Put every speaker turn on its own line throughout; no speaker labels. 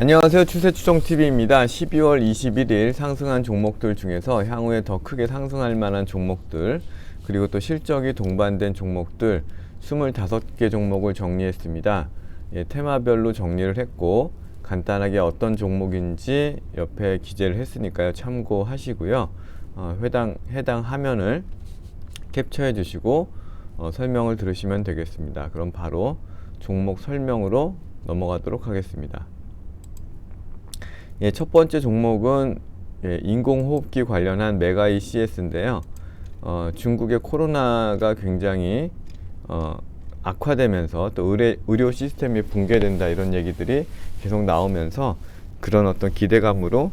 안녕하세요. 추세추정TV입니다. 12월 21일 상승한 종목들 중에서 향후에 더 크게 상승할 만한 종목들, 그리고 또 실적이 동반된 종목들 25개 종목을 정리했습니다. 테마별로 정리를 했고 간단하게 어떤 종목인지 옆에 기재를 했으니까요. 참고하시고요. 해당 화면을 캡처해 주시고 설명을 들으시면 되겠습니다. 그럼 바로 종목 설명으로 넘어가도록 하겠습니다. 첫 번째 종목은 인공호흡기 관련한 메가이 CS인데요. 중국의 코로나가 굉장히 악화되면서 또 의료 시스템이 붕괴된다 이런 얘기들이 계속 나오면서 그런 어떤 기대감으로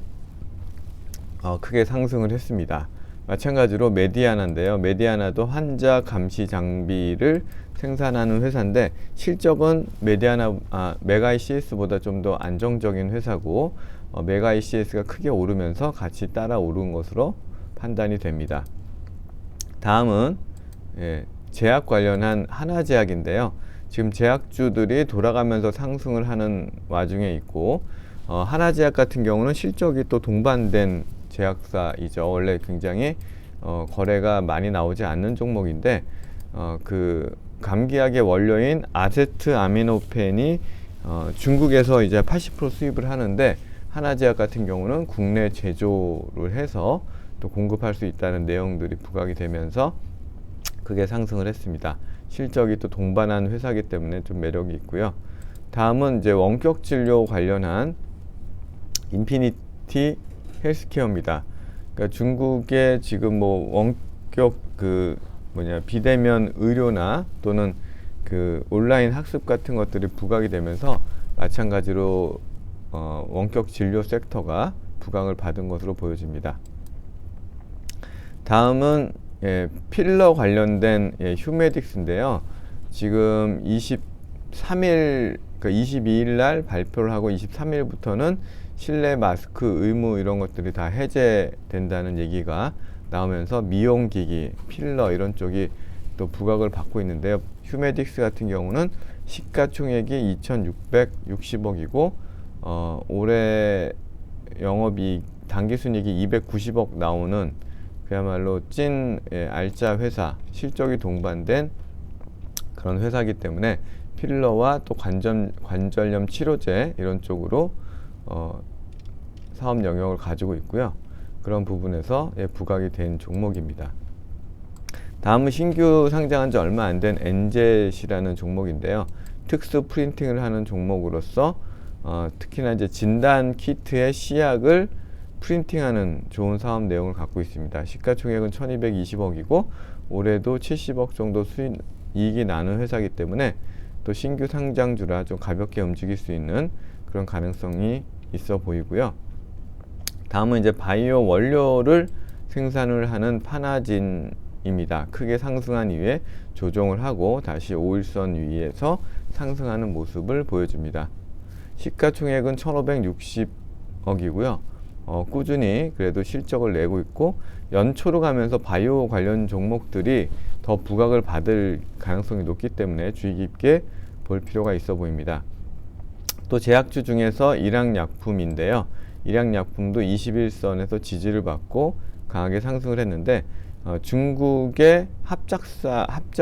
크게 상승을 했습니다. 마찬가지로 메디아나인데요. 메디아나도 환자 감시 장비를 생산하는 회사인데 실적은 메가이 CS보다 좀 더 안정적인 회사고 메가이 CS가 크게 오르면서 같이 따라 오른 것으로 판단이 됩니다. 다음은 제약 관련한 하나제약인데요. 지금 제약주들이 돌아가면서 상승을 하는 와중에 있고 하나제약 같은 경우는 실적이 또 동반된 제약사이죠. 원래 굉장히 거래가 많이 나오지 않는 종목인데 그 감기약의 원료인 아세트아미노펜이 중국에서 이제 80% 수입을 하는데 하나제약 같은 경우는 국내 제조를 해서 또 공급할 수 있다는 내용들이 부각이 되면서 크게 상승을 했습니다. 실적이 또 동반한 회사이기 때문에 좀 매력이 있고요. 다음은 이제 원격 진료 관련한 인피니티 헬스케어입니다. 그러니까 중국의 지금 뭐 원격 비대면 의료나 또는 그 온라인 학습 같은 것들이 부각이 되면서 마찬가지로 원격 진료 섹터가 부각을 받은 것으로 보여집니다. 다음은 필러 관련된 휴메딕스인데요. 지금 23일, 그러니까 22일 날 발표를 하고 23일부터는 실내 마스크 의무 이런 것들이 다 해제된다는 얘기가 나오면서 미용기기, 필러 이런 쪽이 또 부각을 받고 있는데요. 휴메딕스 같은 경우는 시가총액이 2,660억이고 올해 영업이익 당기순이익이 290억 나오는 그야말로 찐 알짜 회사, 실적이 동반된 그런 회사이기 때문에 필러와 또 관절염 치료제 이런 쪽으로 사업 영역을 가지고 있고요. 그런 부분에서 부각이 된 종목입니다. 다음은 신규 상장한 지 얼마 안 된 엔젯이라는 종목인데요. 특수 프린팅을 하는 종목으로서 특히나 이제 진단 키트의 시약을 프린팅하는 좋은 사업 내용을 갖고 있습니다. 시가총액은 1220억이고 올해도 70억 정도 이익이 나는 회사이기 때문에 또 신규 상장주라 좀 가볍게 움직일 수 있는 그런 가능성이 있어 보이고요. 다음은 이제 바이오 원료를 생산을 하는 파나진입니다. 크게 상승한 이후에 조정을 하고 다시 5일선 위에서 상승하는 모습을 보여줍니다. 시가총액은 1560억이고요. 꾸준히 그래도 실적을 내고 있고 연초로 가면서 바이오 관련 종목들이 더 부각을 받을 가능성이 높기 때문에 주의 깊게 볼 필요가 있어 보입니다. 또 제약주 중에서 일양약품인데요. 일양약품도 21선에서 지지를 받고 강하게 상승을 했는데 중국의 합작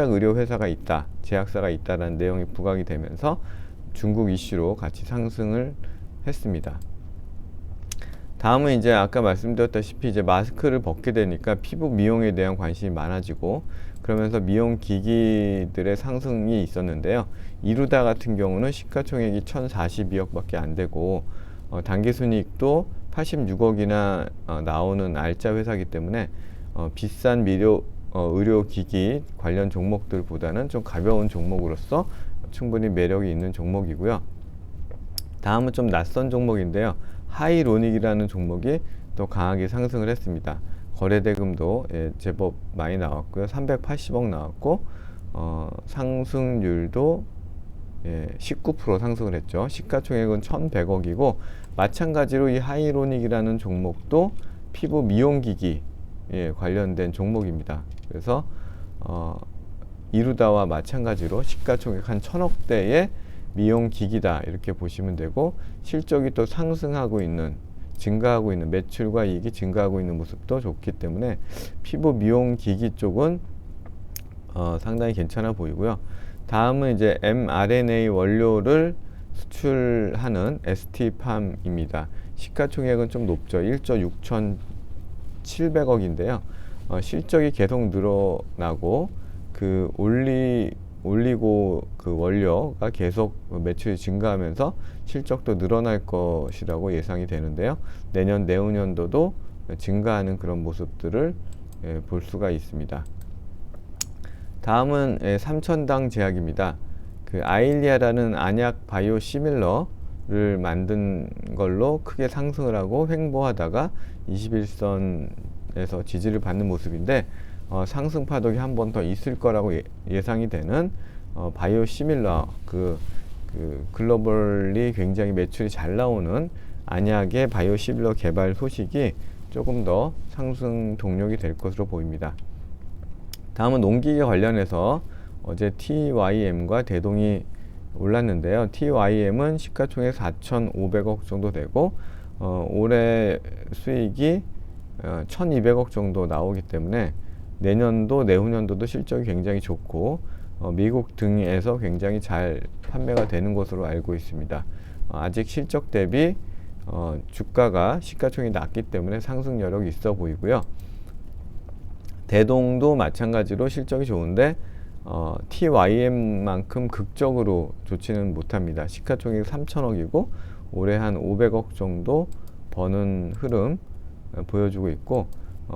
의료 회사가 있다, 제약사가 있다라는 내용이 부각이 되면서 중국 이슈로 같이 상승을 했습니다. 다음은 이제 아까 말씀드렸다시피 이제 마스크를 벗게 되니까 피부 미용에 대한 관심이 많아지고 그러면서 미용 기기들의 상승이 있었는데요. 이루다 같은 경우는 시가총액이 1,042억밖에 안 되고 당기순이익도 86억이나 나오는 알짜 회사이기 때문에 비싼 의료기기 관련 종목들보다는 좀 가벼운 종목으로서 충분히 매력이 있는 종목이고요. 다음은 좀 낯선 종목인데요. 하이로닉이라는 종목이 또 강하게 상승을 했습니다. 거래대금도 제법 많이 나왔고요. 380억 나왔고 상승률도 19% 상승을 했죠. 시가총액은 1,100억이고 마찬가지로 이 하이로닉이라는 종목도 피부 미용기기 관련된 종목입니다. 그래서 이루다와 마찬가지로 시가총액 한 1,000억대의 미용기기다 이렇게 보시면 되고, 실적이 또 상승하고 있는, 증가하고 있는, 매출과 이익이 증가하고 있는 모습도 좋기 때문에 피부 미용기기 쪽은 상당히 괜찮아 보이고요. 다음은 이제 mRNA 원료를 수출하는 ST팜입니다. 시가총액은 좀 높죠. 1조 6,700억인데요. 실적이 계속 늘어나고 올리고 그 원료가 계속 매출이 증가하면서 실적도 늘어날 것이라고 예상이 되는데요. 내년 내후년도도 증가하는 그런 모습들을 볼 수가 있습니다. 다음은 삼천당 제약입니다. 그 아일리아라는 안약 바이오 시밀러를 만든 걸로 크게 상승을 하고 횡보하다가 21선에서 지지를 받는 모습인데, 상승 파동이 한 번 더 있을 거라고 예상이 되는 바이오 시밀러, 그 글로벌리 굉장히 매출이 잘 나오는 안약의 바이오 시밀러 개발 소식이 조금 더 상승 동력이 될 것으로 보입니다. 다음은 농기계 관련해서 어제 TYM과 대동이 올랐는데요. TYM은 시가총액 4,500억 정도 되고 올해 수익이 1,200억 정도 나오기 때문에 내년도 내후년도도 실적이 굉장히 좋고 미국 등에서 굉장히 잘 판매가 되는 것으로 알고 있습니다. 아직 실적 대비 주가가 시가총액이 낮기 때문에 상승 여력이 있어 보이고요. 대동도 마찬가지로 실적이 좋은데 TYM만큼 극적으로 좋지는 못합니다. 시가총액 3,000억이고 올해 한 500억 정도 버는 흐름 보여주고 있고,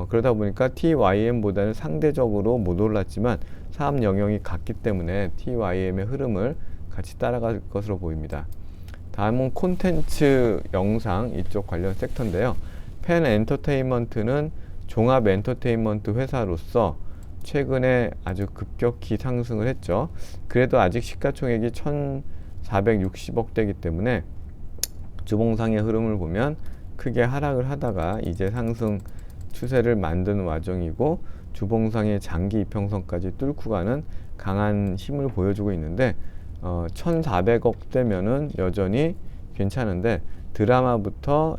그러다 보니까 TYM보다는 상대적으로 못 올랐지만 사업 영역이 같기 때문에 TYM의 흐름을 같이 따라갈 것으로 보입니다. 다음은 콘텐츠 영상 이쪽 관련 섹터인데요. 펜 엔터테인먼트는 종합 엔터테인먼트 회사로서 최근에 아주 급격히 상승을 했죠. 그래도 아직 시가총액이 1,460억 대이기 때문에 주봉상의 흐름을 보면 크게 하락을 하다가 이제 상승 추세를 만드는 와중이고, 주봉상의 장기 이평선까지 뚫고 가는 강한 힘을 보여주고 있는데 1,400억 대면은 여전히 괜찮은데, 드라마부터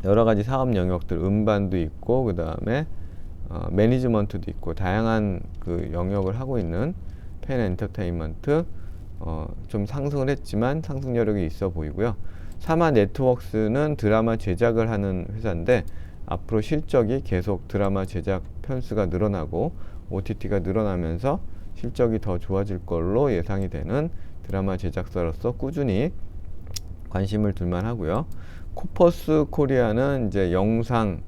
여러 가지 사업 영역들, 음반도 있고 그 다음에 매니지먼트도 있고 다양한 그 영역을 하고 있는 펜 엔터테인먼트, 좀 상승을 했지만 상승 여력이 있어 보이고요. 사마 네트웍스는 드라마 제작을 하는 회사인데 앞으로 실적이 계속 드라마 제작 편수가 늘어나고 OTT가 늘어나면서 실적이 더 좋아질 걸로 예상이 되는 드라마 제작사로서 꾸준히 관심을 둘만 하고요. 코퍼스 코리아는 이제 영상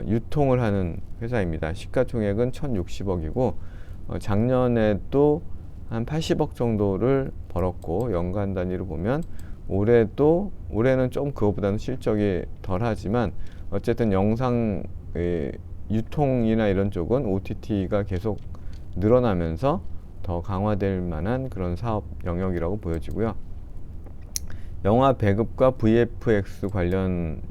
유통을 하는 회사입니다. 시가총액은 1,060억이고 작년에도 한 80억 정도를 벌었고, 연간 단위로 보면 올해는 좀 그거보다는 실적이 덜하지만 어쨌든 영상 유통이나 이런 쪽은 OTT가 계속 늘어나면서 더 강화될 만한 그런 사업 영역이라고 보여지고요. 영화 배급과 VFX 관련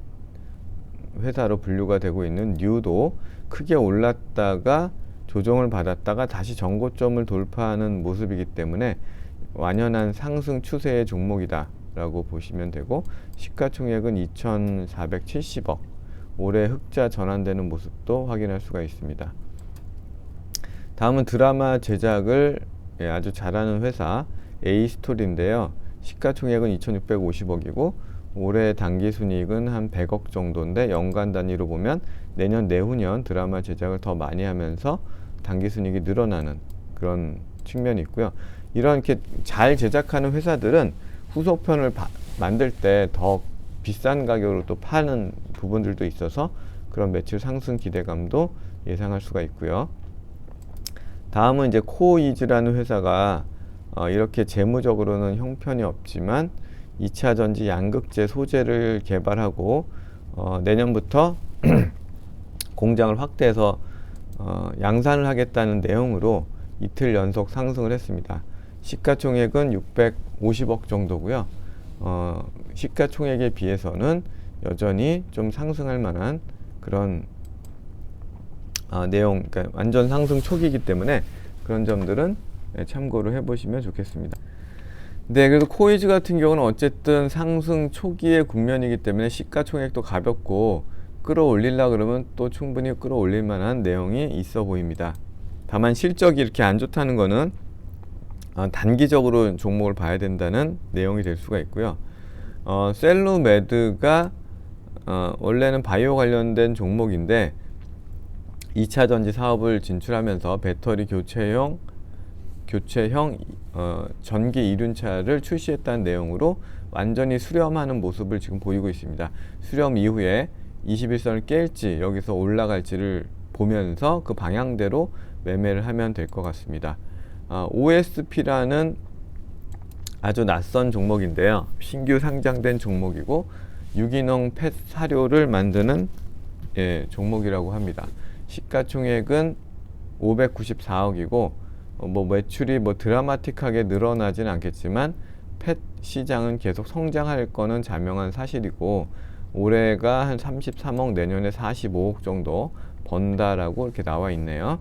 회사로 분류가 되고 있는 뉴도 크게 올랐다가 조정을 받았다가 다시 전고점을 돌파하는 모습이기 때문에 완연한 상승 추세의 종목이다 라고 보시면 되고, 시가총액은 2,470억, 올해 흑자 전환되는 모습도 확인할 수가 있습니다. 다음은 드라마 제작을 아주 잘하는 회사 A스토리인데요. 시가총액은 2,650억이고 올해 당기순이익은 한 100억 정도인데, 연간 단위로 보면 내년 내후년 드라마 제작을 더 많이 하면서 당기순이익이 늘어나는 그런 측면이 있고요. 이렇게 잘 제작하는 회사들은 후속편을 만들 때 더 비싼 가격으로 또 파는 부분들도 있어서 그런 매출 상승 기대감도 예상할 수가 있고요. 다음은 이제 코이즈라는 회사가 이렇게 재무적으로는 형편이 없지만 2차 전지 양극재 소재를 개발하고 내년부터 공장을 확대해서 양산을 하겠다는 내용으로 이틀 연속 상승을 했습니다. 시가총액은 650억 정도고요. 시가총액에 비해서는 여전히 좀 상승할 만한 그런 내용, 그러니까 완전 상승 초기이기 때문에 그런 점들은 참고를 해보시면 좋겠습니다. 네, 그래서 코이즈 같은 경우는 어쨌든 상승 초기의 국면이기 때문에 시가총액도 가볍고 끌어올리려 그러면 또 충분히 끌어올릴 만한 내용이 있어 보입니다. 다만 실적이 이렇게 안 좋다는 거는 단기적으로 종목을 봐야 된다는 내용이 될 수가 있고요. 셀루메드가 원래는 바이오 관련된 종목인데 2차 전지 사업을 진출하면서 배터리 교체형 전기 이륜차를 출시했다는 내용으로 완전히 수렴하는 모습을 지금 보이고 있습니다. 수렴 이후에 21선을 깰지 여기서 올라갈지를 보면서 그 방향대로 매매를 하면 될 것 같습니다. OSP라는 아주 낯선 종목인데요. 신규 상장된 종목이고 유기농 펫 사료를 만드는 종목이라고 합니다. 시가총액은 594억이고 매출이 드라마틱하게 늘어나진 않겠지만 펫 시장은 계속 성장할 거는 자명한 사실이고 올해가 한 33억, 내년에 45억 정도 번다라고 이렇게 나와 있네요.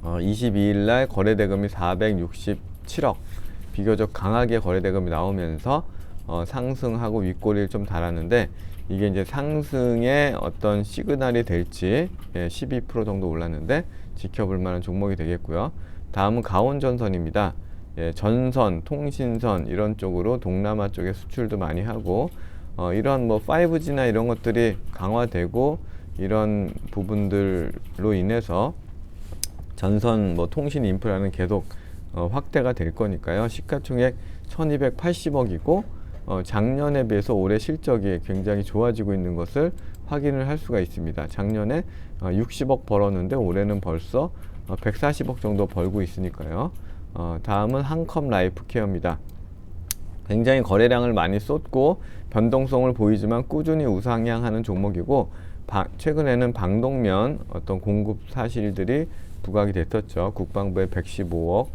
22일 날 거래대금이 467억, 비교적 강하게 거래대금이 나오면서 상승하고 윗꼬리를 좀 달았는데 이게 이제 상승의 어떤 시그널이 될지 12% 정도 올랐는데 지켜볼 만한 종목이 되겠고요. 다음은 가온전선입니다. 전선, 통신선 이런 쪽으로 동남아 쪽에 수출도 많이 하고 이런 5G나 이런 것들이 강화되고 이런 부분들로 인해서 전선 통신 인프라는 계속 확대가 될 거니까요. 시가총액 1280억이고 작년에 비해서 올해 실적이 굉장히 좋아지고 있는 것을 확인을 할 수가 있습니다. 작년에 60억 벌었는데 올해는 벌써 140억 정도 벌고 있으니까요. 다음은 한컴 라이프케어입니다. 굉장히 거래량을 많이 쏟고 변동성을 보이지만 꾸준히 우상향하는 종목이고 최근에는 방독면 어떤 공급 사실들이 부각이 됐었죠. 국방부에 115억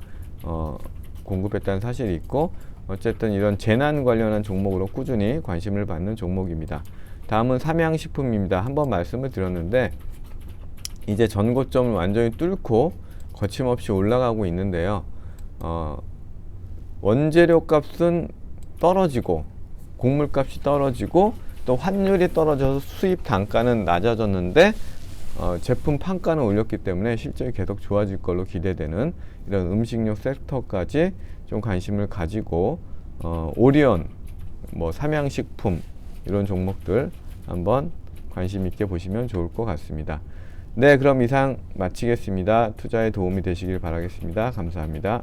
공급했다는 사실이 있고 어쨌든 이런 재난 관련한 종목으로 꾸준히 관심을 받는 종목입니다. 다음은 삼양식품입니다. 한번 말씀을 드렸는데 이제 전고점을 완전히 뚫고 거침없이 올라가고 있는데요. 원재료 값은 떨어지고 곡물값이 떨어지고 또 환율이 떨어져서 수입 단가는 낮아졌는데 제품 판가는 올렸기 때문에 실적이 계속 좋아질 걸로 기대되는 이런 음식료 섹터까지 좀 관심을 가지고 오리온, 삼양식품 이런 종목들 한번 관심 있게 보시면 좋을 것 같습니다. 네, 그럼 이상 마치겠습니다. 투자에 도움이 되시길 바라겠습니다. 감사합니다.